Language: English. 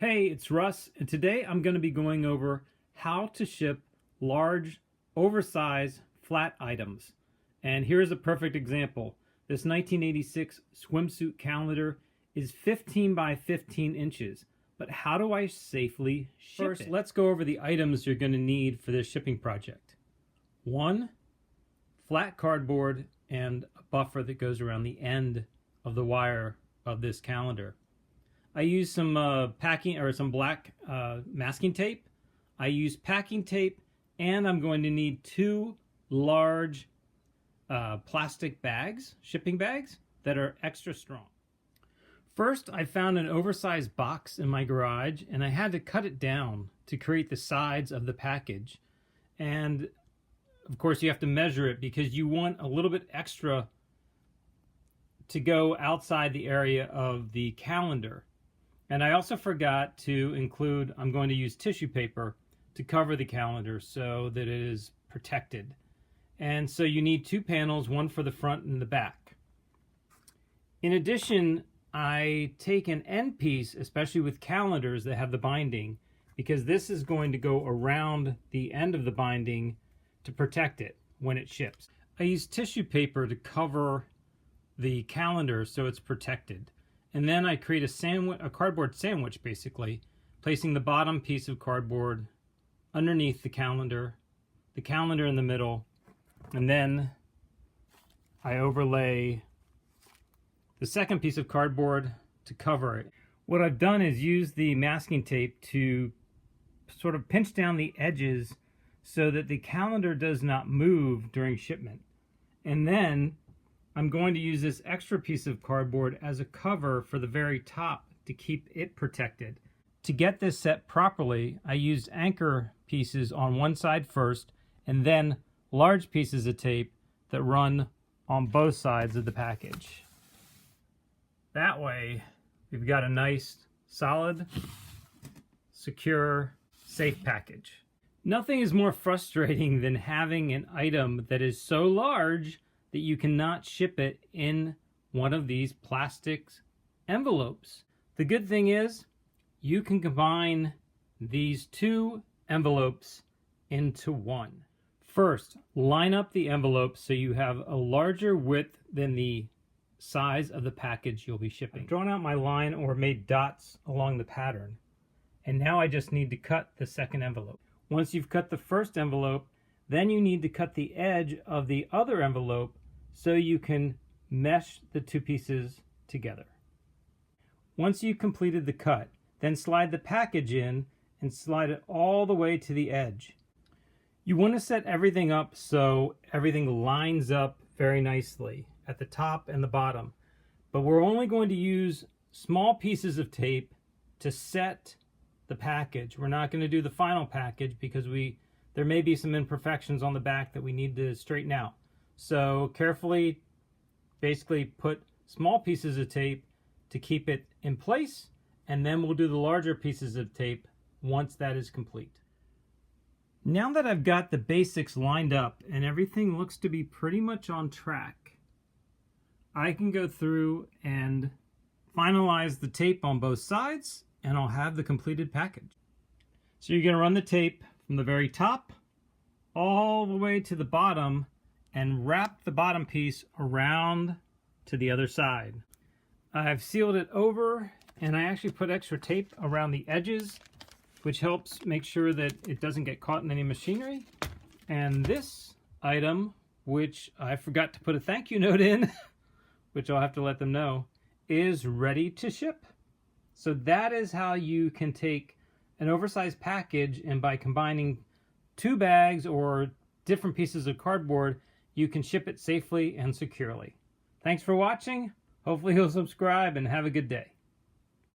Hey, it's Russ, and today I'm going to be going over how to ship large, oversized, flat items. And here's a perfect example. This 1986 swimsuit calendar is 15 by 15 inches. But how do I safely ship it? First, let's go over the items you're going to need for this shipping project. 1, flat cardboard and a buffer that goes around the end of the wire of this calendar. I use some some black masking tape. I use packing tape, and I'm going to need 2 large plastic bags, shipping bags, that are extra strong. First, I found an oversized box in my garage, and I had to cut it down to create the sides of the package. And of course, you have to measure it because you want a little bit extra to go outside the area of the calendar. And I also forgot to include, I'm going to use tissue paper to cover the calendar so that it is protected. And so you need 2 panels, one for the front and the back. In addition, I take an end piece, especially with calendars that have the binding, because this is going to go around the end of the binding to protect it when it ships. I use tissue paper to cover the calendar so it's protected. And then I create a cardboard sandwich, basically, placing the bottom piece of cardboard underneath the calendar in the middle, and then I overlay the second piece of cardboard to cover it. What I've done is use the masking tape to sort of pinch down the edges so that the calendar does not move during shipment. And then I'm going to use this extra piece of cardboard as a cover for the very top to keep it protected. To get this set properly, I used anchor pieces on one side first, and then large pieces of tape that run on both sides of the package. That way, we've got a nice, solid, secure, safe package. Nothing is more frustrating than having an item that is so large that you cannot ship it in one of these plastic envelopes. The good thing is you can combine these 2 envelopes into one. First, line up the envelope so you have a larger width than the size of the package you'll be shipping. I've drawn out my line or made dots along the pattern, and now I just need to cut the second envelope. Once you've cut the first envelope, then you need to cut the edge of the other envelope so you can mesh the 2 pieces together. Once you've completed the cut, then slide the package in and slide it all the way to the edge. You want to set everything up so everything lines up very nicely at the top and the bottom. But we're only going to use small pieces of tape to set the package. We're not going to do the final package because there may be some imperfections on the back that we need to straighten out. So carefully, basically put small pieces of tape to keep it in place, and then we'll do the larger pieces of tape once that is complete. Now that I've got the basics lined up and everything looks to be pretty much on track, I can go through and finalize the tape on both sides, and I'll have the completed package. So you're going to run the tape from the very top all the way to the bottom and wrap the bottom piece around to the other side. I've sealed it over, and I actually put extra tape around the edges, which helps make sure that it doesn't get caught in any machinery. And this item, which I forgot to put a thank you note in, which I'll have to let them know, is ready to ship. So that is how you can take an oversized package, and by combining 2 bags or different pieces of cardboard, you can ship it safely and securely. Thanks for watching. Hopefully you'll subscribe and have a good day.